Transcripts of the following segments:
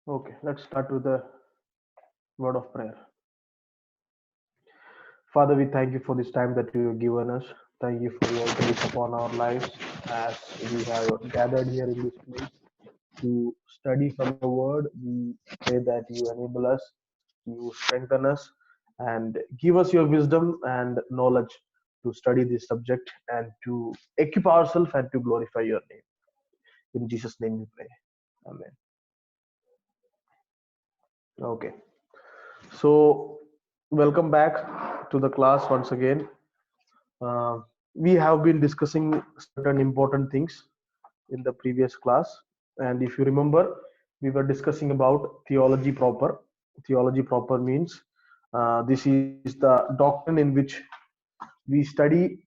Okay, let's start with the word of prayer. Father, we thank you for this time that you have given us. Thank you for your grace upon our lives as we have gathered here in this place to study from your word. We pray that you enable us, you strengthen us, and give us your wisdom and knowledge to study this subject and to equip ourselves and to glorify your name. In Jesus' name we pray. Amen. Okay. So, welcome back to the class once again. Uh, we have been discussing certain important things in the previous class, and if you remember, we were discussing about theology proper. Theology proper means this is the doctrine in which we study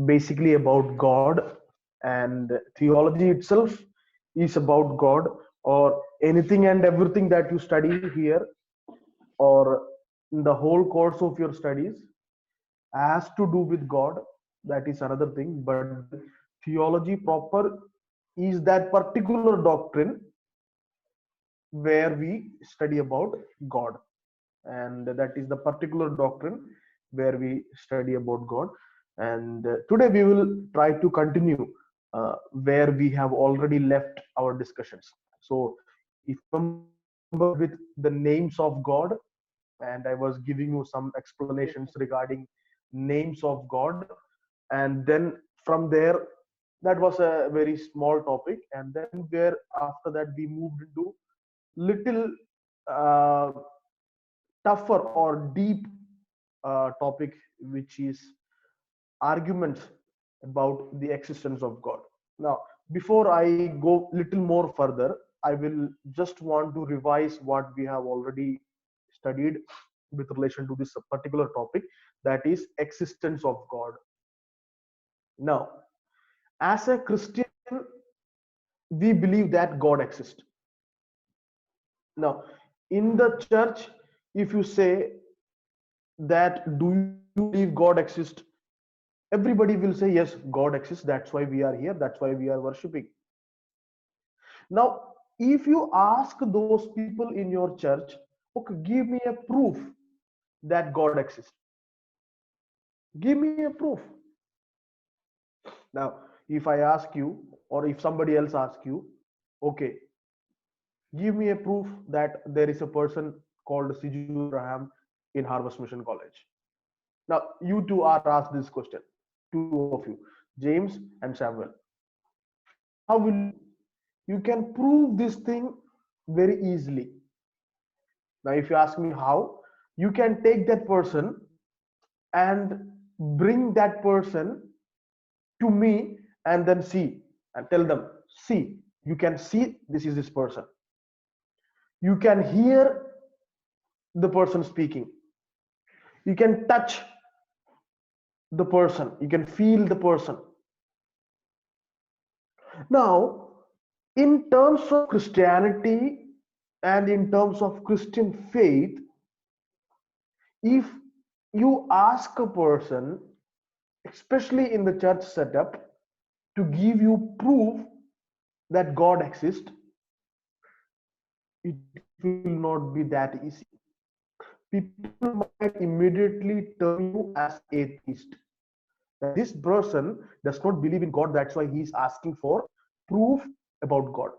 basically about God, and theology itself is about God, or anything and everything that you study here or in the whole course of your studies has to do with God. That is another thing. But theology proper is that particular doctrine where we study about God, and that is the particular doctrine where we study about God. And today we will try to continue where we have already left our discussions. So, if you remember, we started with the names of God, and I was giving you some explanations regarding names of God. And then from there, that was a very small topic. And then where after that we moved into little uh, tougher or deep topic, which is arguments about the existence of God. Now, before I go little more further, I will just want to revise what we have already studied with relation to this particular topic, that is existence of God. Now, as a Christian, we believe that God exists. Now, in the church, if you say that do you believe God exists, everybody will say yes, God exists, that's why we are here, that's why we are worshiping. Now, if you ask those people in your church, okay, give me a proof that God exists, give me a proof. Now, if I ask you, or if somebody else asks you, okay, give me a proof that there is a person called Siju Abraham in Harvest Mission College. Now, you two are asked this question, two of you, James and Samuel. How will you do? You can prove this thing very easily. Now, if you ask me how, you can take that person and bring that person to me and then see and tell them, see, you can see this is this person. You can hear the person speaking. You can touch the person. You can feel the person. Now, in terms of Christianity and in terms of Christian faith, if you ask a person, especially in the church setup, to give you proof that God exists, it will not be that easy. People might immediately term you as atheist. That this person does not believe in God, that's why he is asking for proof about God.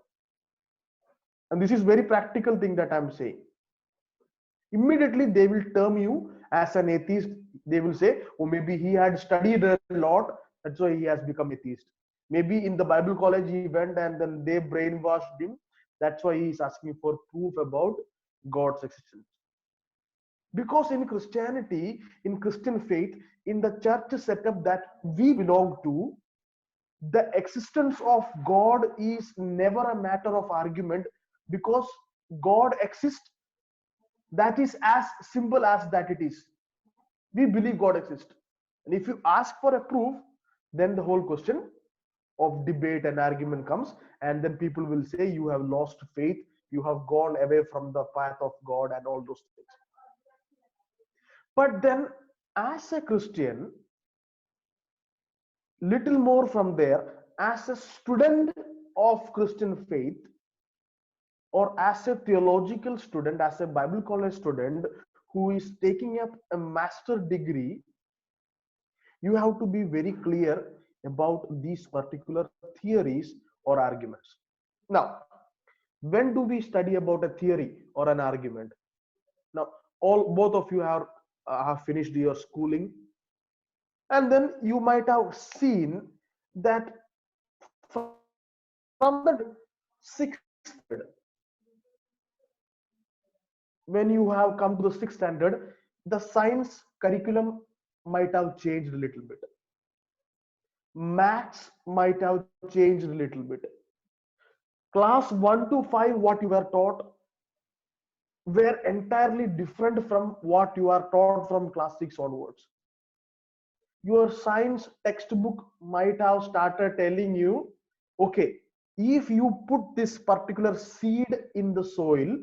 And this is very practical thing that I'm saying. Immediately they will term you as an atheist. They will say, oh, maybe he had studied a lot, that's why he has become atheist. Maybe in the Bible college he went and then they brainwashed him, that's why he is asking for proof about God's existence. Because in Christianity, in Christian faith, in the church setup that we belong to, the existence of God is never a matter of argument, because God exists. That is as simple as that it is. We believe God exists. And if you ask for a proof, then the whole question of debate and argument comes, and then people will say you have lost faith, you have gone away from the path of God, and all those things. But then, as a Christian, little more from there, as a student of Christian faith, or as a theological student, as a Bible college student who is taking up a master degree, you have to be very clear about these particular theories or arguments. Now, when do we study about a theory or an argument? Now, both of you have finished your schooling, and then you might have seen that from the 6th standard, when you have come to the 6th standard, the science curriculum might have changed a little bit. Maths might have changed a little bit. Class 1 to 5, what you were taught were entirely different from what you are taught from class 6 onwards. Your science textbook might have started telling you, okay, if you put this particular seed in the soil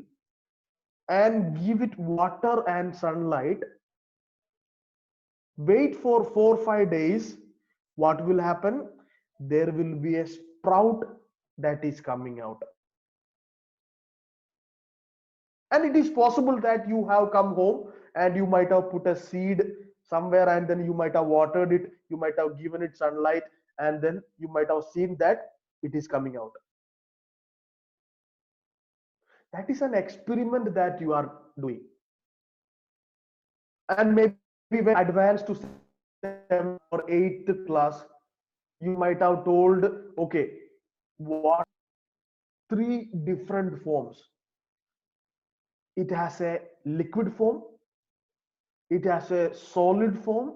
and give it water and sunlight, wait for 4 or 5 days, what will happen? There will be a sprout that is coming out. And it is possible that you have come home and you might have put a seed somewhere, and then you might have watered it, you might have given it sunlight, and then you might have seen that it is coming out. That is an experiment that you are doing. And maybe when advanced to 7th or 8th class, you might have told, okay, what 3 different forms? It has a liquid form, it has a solid form,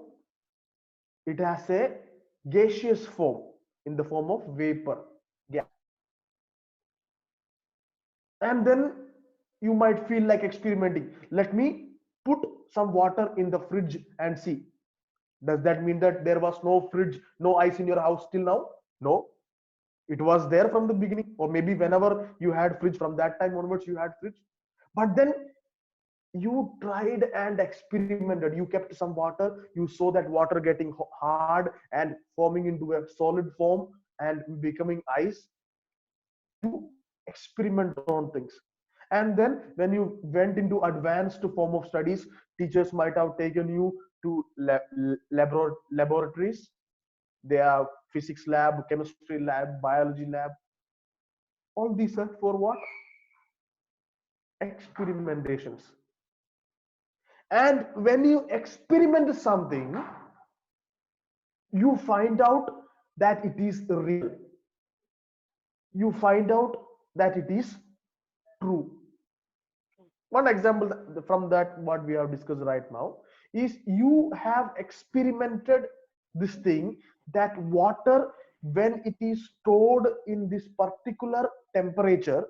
it has a gaseous form in the form of vapor, gas. And then you might feel like experimenting. Let me put some water in the fridge and see. Does that mean that there was no fridge, no ice in your house till now? No, it was there from the beginning, or maybe whenever you had fridge, from that time onwards you had fridge. But then you tried and experimented, you kept some water, you saw that water getting hard and forming into a solid form and becoming ice. You experiment on things. And then when you went into advanced form of studies, teachers might have taken you to laboratories. They have physics lab, chemistry lab, biology lab. All these are for what? Experimentations. And when you experiment something, you find out that it is real. You find out that it is true. One example from that what we have discussed right now is, you have experimented this thing that water, when it is stored in this particular temperature,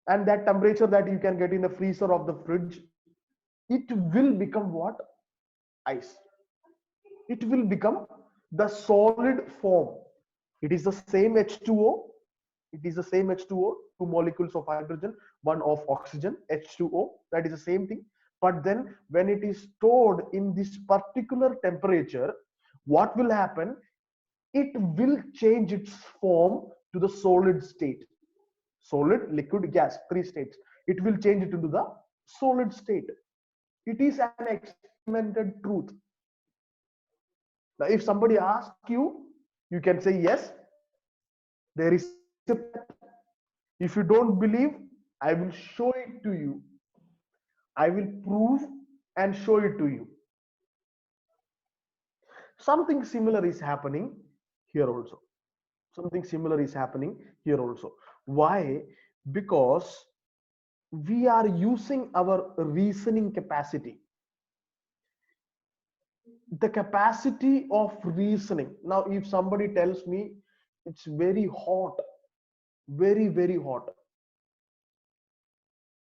and that temperature that you can get in the freezer of the fridge, it will become what? Ice. It will become the solid form. It is the same H2O. It is the same H2O, 2 molecules of hydrogen, 1 of oxygen, H2O. That is the same thing. But then when it is stored in this particular temperature, what will happen? It will change its form to the solid state. Solid, liquid, gas, 3 states. It will change it into the solid state. It is an experimented truth. Now, if somebody asks you, you can say yes, there is a. If you don't believe, I will show it to you. I will prove and show it to you. Something similar is happening here also. Something similar is happening here also. Why? Because we are using our reasoning capacity. The capacity of reasoning. Now, if somebody tells me it's very hot, very, very hot,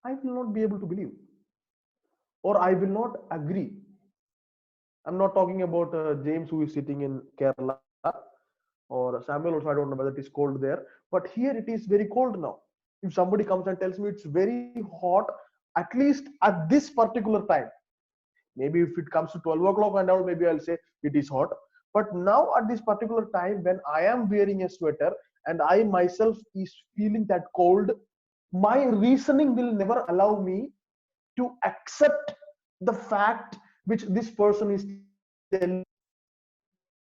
I will not be able to believe, or I will not agree. I'm not talking about James, who is sitting in Kerala, or Samuel also. I don't know whether it is cold there, but here it is very cold now. If somebody comes and tells me it's very hot, at least at this particular time, maybe if it comes to 12 o'clock and all, maybe I'll say it is hot. But now at this particular time, when I am wearing a sweater, and I myself is feeling that cold, my reasoning will never allow me to accept the fact which this person is telling,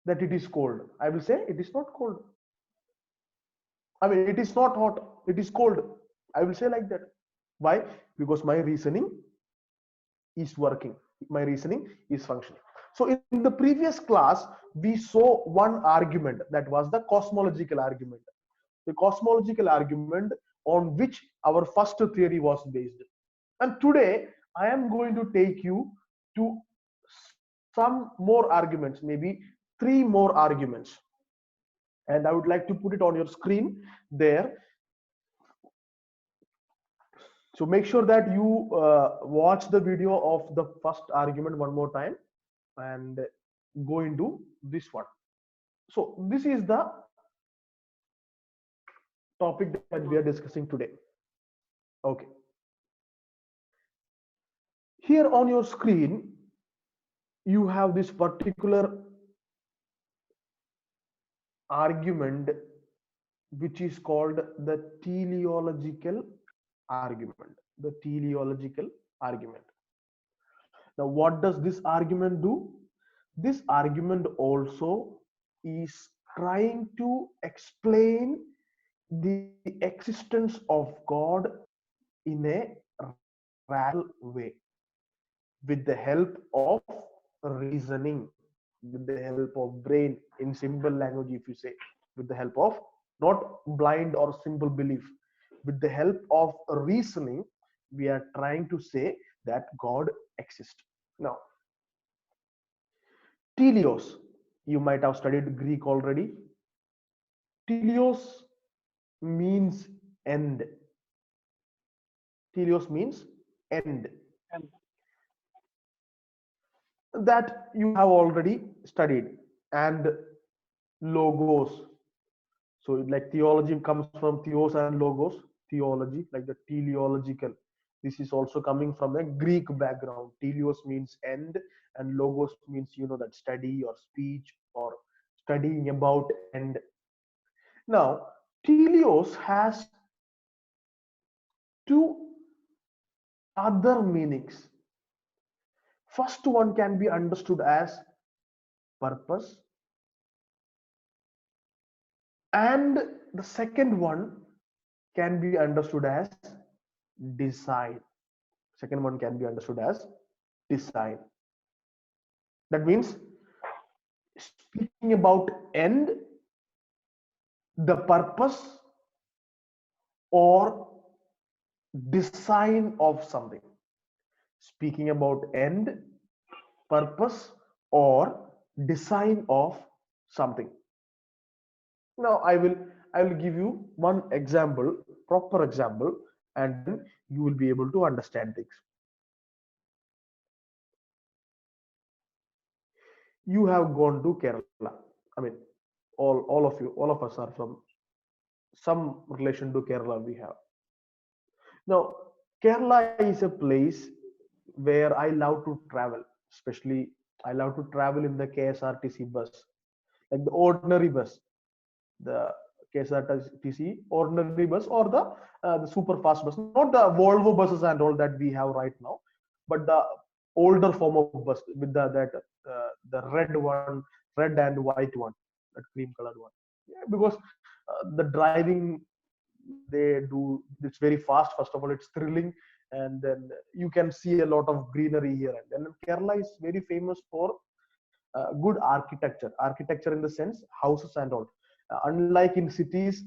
that it is cold. I will say it is not cold. I mean, it is not hot, it is cold. I will say like that. Why? Because my reasoning is working, my reasoning is functioning. So in the previous class, we saw one argument, that was the cosmological argument. The cosmological argument on which our first theory was based. And today, I am going to take you to some more arguments, maybe three more arguments. And I would like to put it on your screen there. So make sure that you watch the video of the first argument one more time and go into this one. So this is the topic that we are discussing today. Okay. Here on your screen, you have this particular argument which is called the teleological argument. The teleological argument. Now, what does this argument do? This argument also is trying to explain the existence of God in a rational way, with the help of reasoning, with the help of brain, in simple language, if you say, with the help of not blind or simple belief, with the help of reasoning, we are trying to say that God exists. Now, teleos, you might have studied Greek already. Teleos means end. Teleos means end. That you have already studied. And logos. So like theology comes from theos and logos. Theology, like the teleological. This is also coming from a Greek background. Teleos means end, and logos means, you know, that study or speech or studying about end. Now, teleos has two other meanings. First one can be understood as purpose, and the second one can be understood as design. Second one can be understood as design. That means speaking about end, the purpose or design of something. Speaking about end, purpose or design of something. Now I will give you one example, proper example, and then you will be able to understand things. You have gone to Kerala. I mean, all of you, all of us are from some relation to Kerala we have. Now, Kerala is a place where I love to travel, especially I love to travel in the KSRTC bus, like the ordinary bus, the KSRTC ordinary bus, or the super fast bus, not the Volvo buses and all that we have right now, but the older form of bus with the red one, red and white one, that cream colored one. Yeah, because the driving they do, it's very fast. First of all, it's thrilling, and then you can see a lot of greenery here. And then Kerala is very famous for good architecture. Architecture in the sense houses and all. Unlike in cities,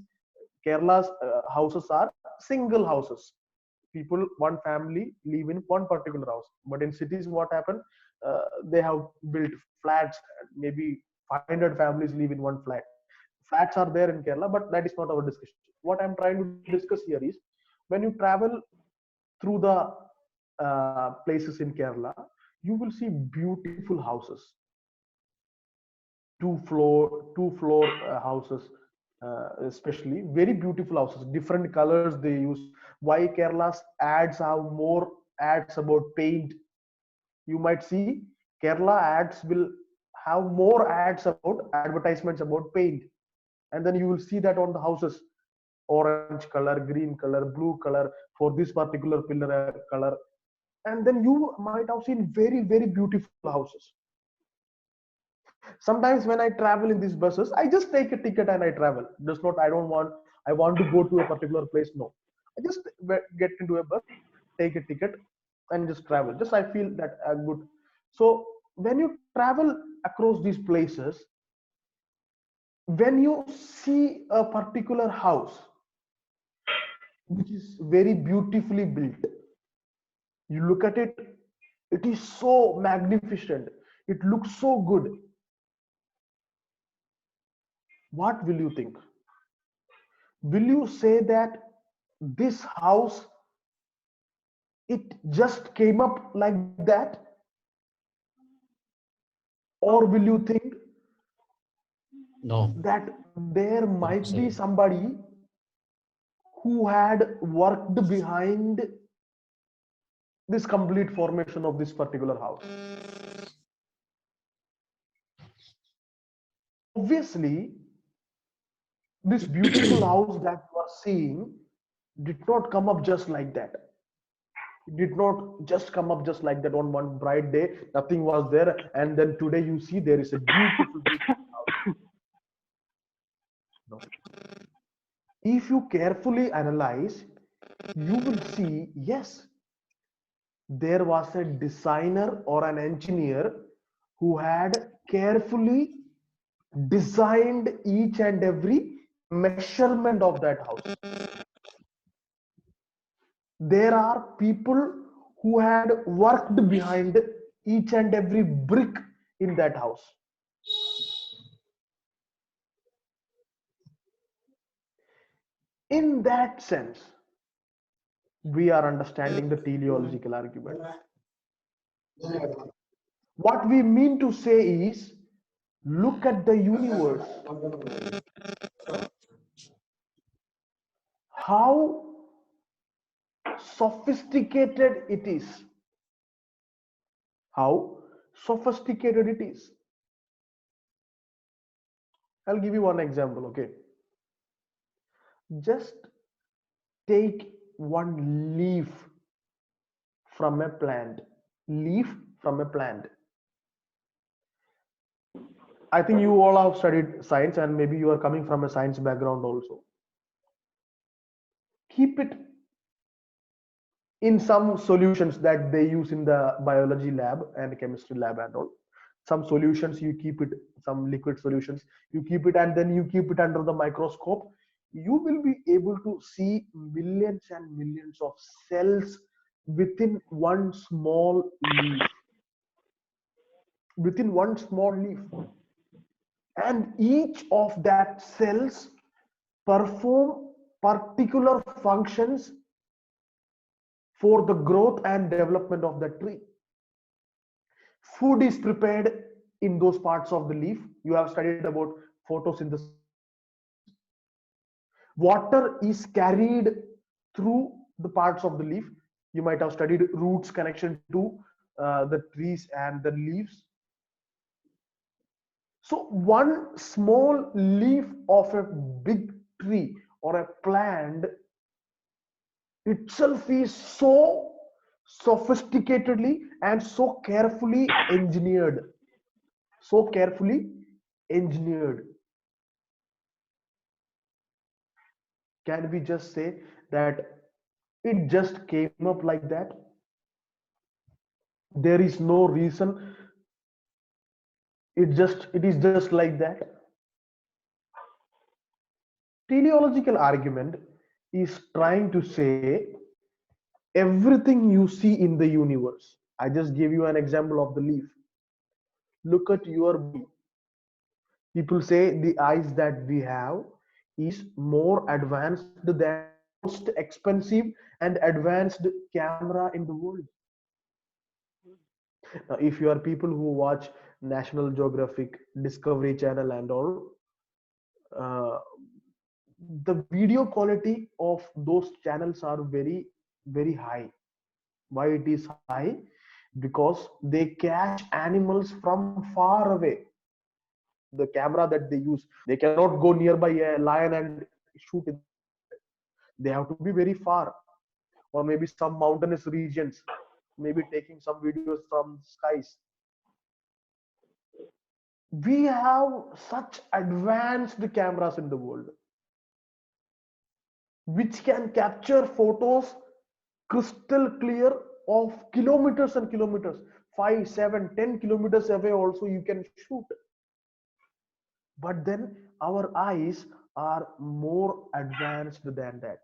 Kerala's houses are single houses. People, one family live in one particular house. But in cities, what happened? They have built flats. Maybe 500 families live in one flat. Flats are there in Kerala, but that is not our discussion. What I'm trying to discuss here is, when you travel through the places in Kerala, you will see beautiful houses, two floor houses, especially very beautiful houses, different colors they use. Why Kerala's ads have more ads about paint? You might see Kerala ads will have more ads about advertisements about paint. and then you will see that on the houses, orange color, green color, blue color for this particular pillar color. And then you might have seen very, very beautiful houses. Sometimes when I travel in these buses, I just take a ticket and I travel. Just not, I want to go to a particular place. No, I just get into a bus, take a ticket, and just travel. Just I feel that good. So when you travel across these places, when you see a particular house which is very beautifully built, you look at it, it is so magnificent. It looks so good. What will you think? Will you say that this house, it just came up like that? Or will you think No. that there Wouldn't might be say. somebody who had worked behind this complete formation of this particular house? Obviously, this beautiful house that you are seeing did not come up just like that. It did not just come up just like that on one bright day. Nothing was there, and then today you see there is a beautiful, beautiful house. No. If you carefully analyze, you will see, yes, there was a designer or an engineer who had carefully designed each and every measurement of that house. There are people who had worked behind each and every brick in that house. In that sense, we are understanding the teleological argument. What we mean to say is, look at the universe, how sophisticated it is. How sophisticated it is. I'll give you one example, okay? Just take one leaf from a plant. Leaf from a plant. I think you all have studied science and maybe you are coming from a science background also. Keep it in some solutions that they use in the biology lab and chemistry lab and all. Some solutions you keep it, some liquid solutions, you keep it and then you keep it under the microscope. You will be able to see millions and millions of cells within one small leaf. Within one small leaf. And each of that cells perform particular functions for the growth and development of the tree. Food is prepared in those parts of the leaf. You have studied about photosynthesis. Water is carried through the parts of the leaf. You might have studied roots connection to the trees and the leaves. So one small leaf of a big tree or a plant itself is so sophisticatedly and so carefully engineered. So carefully engineered. Can we just say that it just came up like that? There is no reason. It is just like that. Teleological argument is trying to say everything you see in the universe. I just gave you an example of the leaf. Look at your body. People say the eyes that we have is more advanced than the most expensive and advanced camera in the world. Now, if you are people who watch National Geographic, Discovery Channel, and all, uh, the video quality of those channels are very, very high. Why it is high? Because they catch animals from far away. the camera that they use. They cannot go nearby a lion and shoot it. They have to be very far, or maybe some mountainous regions, maybe taking some videos from skies. We have such advanced cameras in the world which can capture photos crystal clear of kilometers and kilometers, 5, 7, 10 kilometers away also you can shoot. But then our eyes are more advanced than that.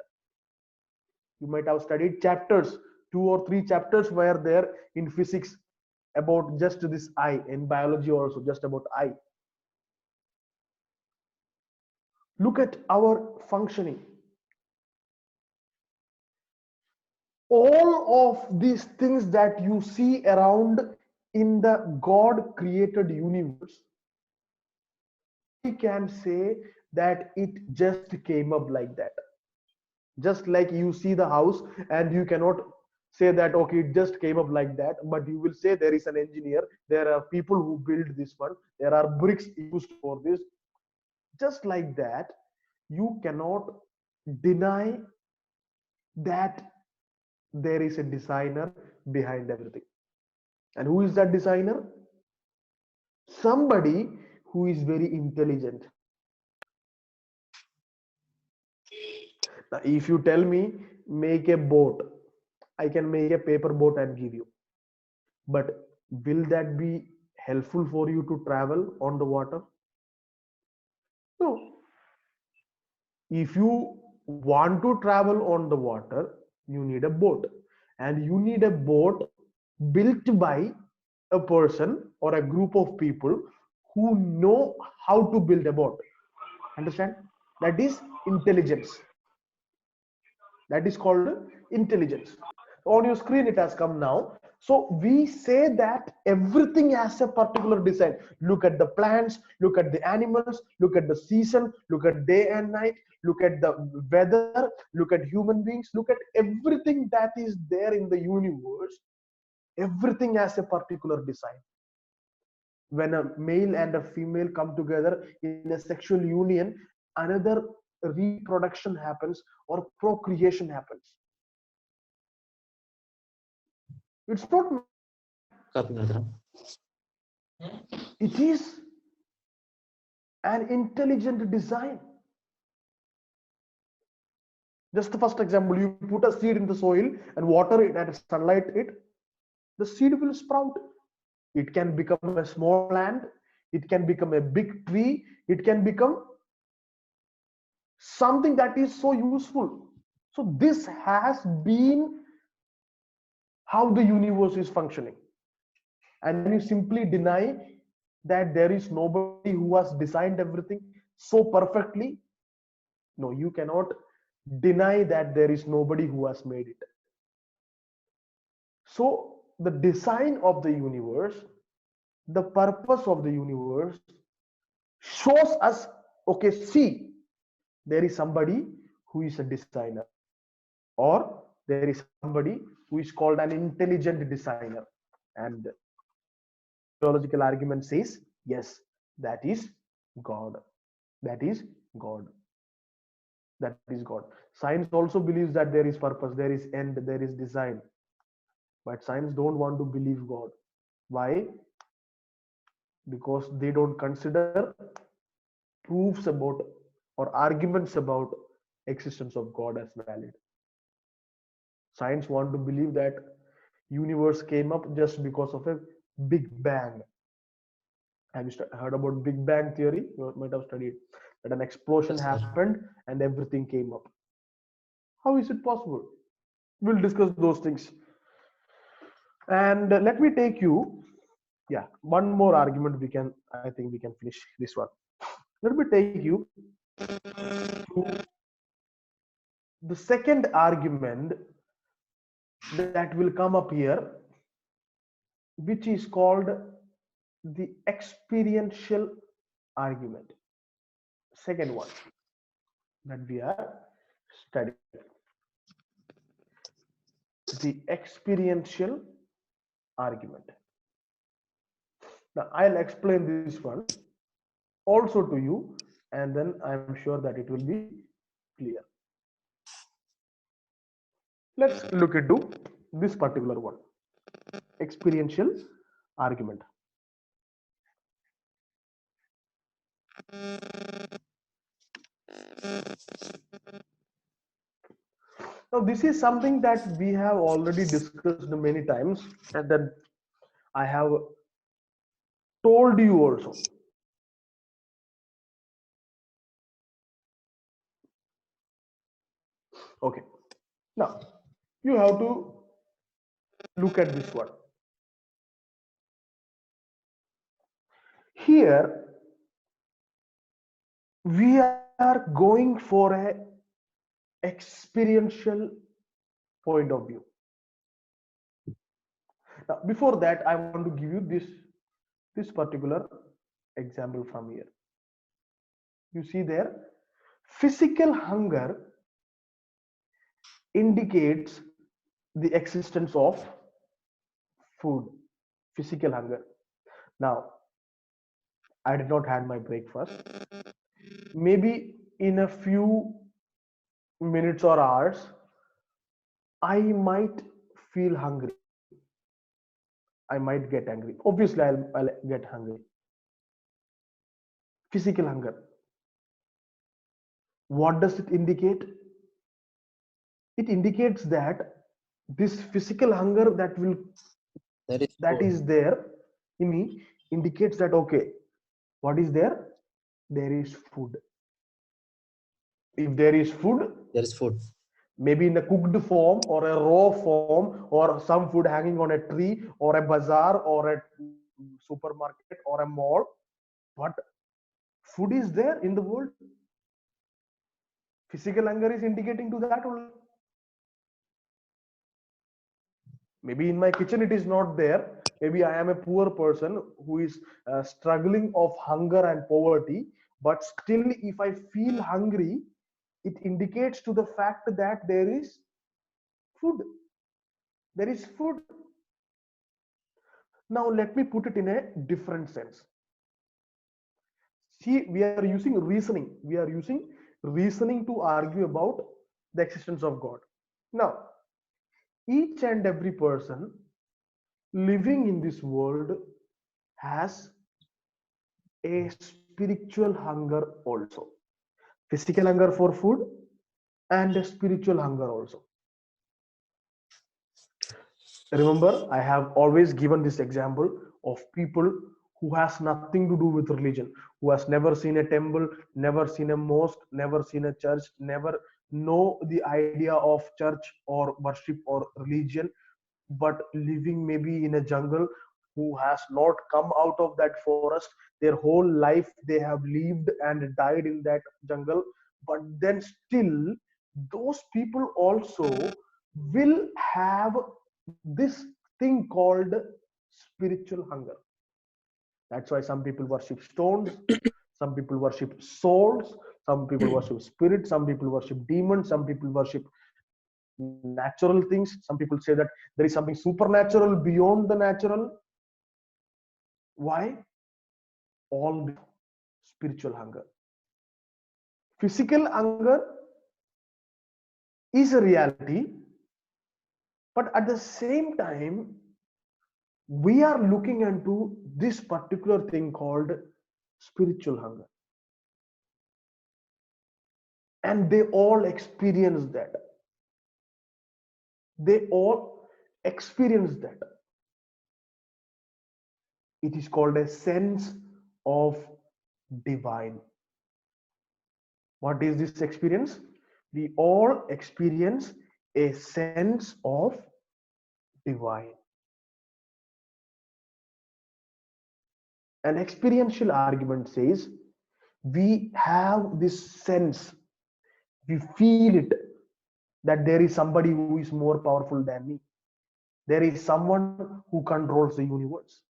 You might have studied chapters, 2 or 3 chapters were there in physics about just this eye, in biology also just about eye. Look at our functioning. All of these things that you see around in the God created universe, we can say that it just came up like that. Just like you see the house and you cannot say that okay it just came up like that, but you will say there is an engineer, there are people who build this one, there are bricks used for this. Just like that, you cannot deny that there is a designer behind everything. And who is that designer? Somebody who is very intelligent. Now, if you tell me make a boat, I can make a paper boat and give you. But will that be helpful for you to travel on the water? No. If you want to travel on the water, you need a boat. And you need a boat built by a person or a group of people who know how to build a boat. Understand? That is intelligence. That is called intelligence. On your screen it has come now. So we say that everything has a particular design. Look at the plants, look at the animals, look at the season, look at day and night, look at the weather, look at human beings, look at everything that is there in the universe. Everything has a particular design. When a male and a female come together in a sexual union, another reproduction happens or procreation happens. It's not, it is an intelligent design. Just the first example, you put a seed in the soil and water it and sunlight it, the seed will sprout. It can become a small plant, it can become a big tree, it can become something that is so useful. So this has been how the universe is functioning. And when you simply deny that there is nobody who has designed everything so perfectly, no, you cannot deny that there is nobody who has made it. So the design of the universe, the purpose of the universe shows us, okay, see, there is somebody who is a designer, or there is somebody who is called an intelligent designer. And theological argument says, yes, that is God. That is God. That is God. Science also believes that there is purpose, there is end, there is design. But science don't want to believe God. Why? Because they don't consider proofs about or arguments about existence of God as valid. Science want to believe that universe came up just because of a big bang. Have you heard about Big Bang theory? You might have studied that an explosion happened and everything came up. How is it possible? We'll discuss those things. And let me take you, yeah, one more argument we can, I think we can finish this one. Let me take you to the second argument that will come up here, which is called the experiential argument. Second one that we are studying, the experiential argument. Now I'll explain this one. also to you, and then I'm sure that it will be clear. Let's look into this particular one, experiential argument. Now, this is something that we have already discussed many times, and then I have told you also. Okay. Now, you have to look at this one. Here, we are going for a experiential point of view. Now, before that, I want to give you this particular example from here. You see there, physical hunger indicates the existence of food, physical hunger. Now, I did not have my breakfast. Maybe in a few minutes or hours, I might feel hungry. I might get angry. Obviously, I'll get hungry. Physical hunger. What does it indicate? It indicates that this physical hunger that is there in me indicates that, okay, what is there? There is food. If there is food, there is food. Maybe in a cooked form or a raw form, or some food hanging on a tree or a bazaar or a supermarket or a mall, but food is there in the world. Physical hunger is indicating to that only. Maybe in my kitchen it is not there. Maybe I am a poor person who is struggling of hunger and poverty, but still if I feel hungry, it indicates to the fact that there is food. There is food. Now let me put it in a different sense. See, we are using reasoning. We are using reasoning to argue about the existence of God. Now, each and every person living in this world has a spiritual hunger also. Physical hunger for food and a spiritual hunger also. Remember, I have always given this example of people who has nothing to do with religion, who has never seen a temple, never seen a mosque, never seen a church, never know the idea of church or worship or religion, but living maybe in a jungle, who has not come out of that forest. Their whole life they have lived and died in that jungle, but then still those people also will have this thing called spiritual hunger. That's why some people worship stones, some people worship souls, some people worship spirits, some people worship demons, some people worship natural things. Some people say that there is something supernatural beyond the natural. Why? All spiritual hunger. Physical hunger is a reality, but at the same time, we are looking into this particular thing called spiritual hunger. And they all experience that. They all experience that. It is called a sense of divine. What is this experience? We all experience a sense of divine. An experiential argument says we have this sense, we feel it, that there is somebody who is more powerful than me. There is someone who controls the universe.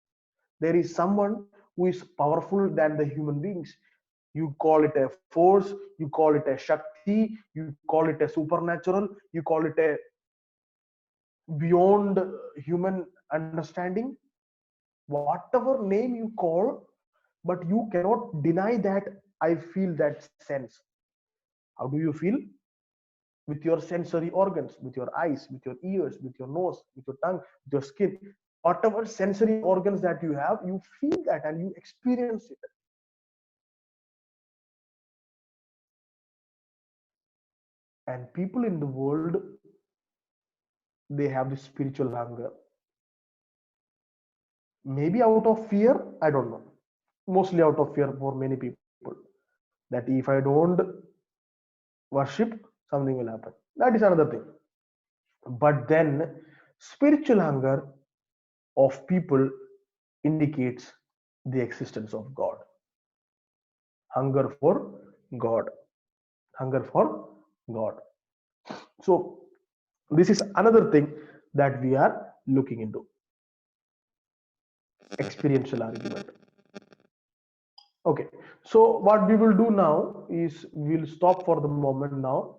There is someone who is powerful than the human beings. You call it a force, you call it a Shakti, you call it a supernatural, you call it a beyond human understanding. Whatever name you call, but you cannot deny that I feel that sense. How do you feel? With your sensory organs, with your eyes, with your ears, with your nose, with your tongue, with your skin. Whatever sensory organs that you have, you feel that and you experience it. And people in the world, they have this spiritual hunger. Maybe out of fear, I don't know. Mostly out of fear for many people. That if I don't worship, something will happen. That is another thing. But then, spiritual hunger of people indicates the existence of God. Hunger for God. Hunger for God. So, this is another thing that we are looking into. Experiential argument. Okay, so what we will do now is we'll stop for the moment now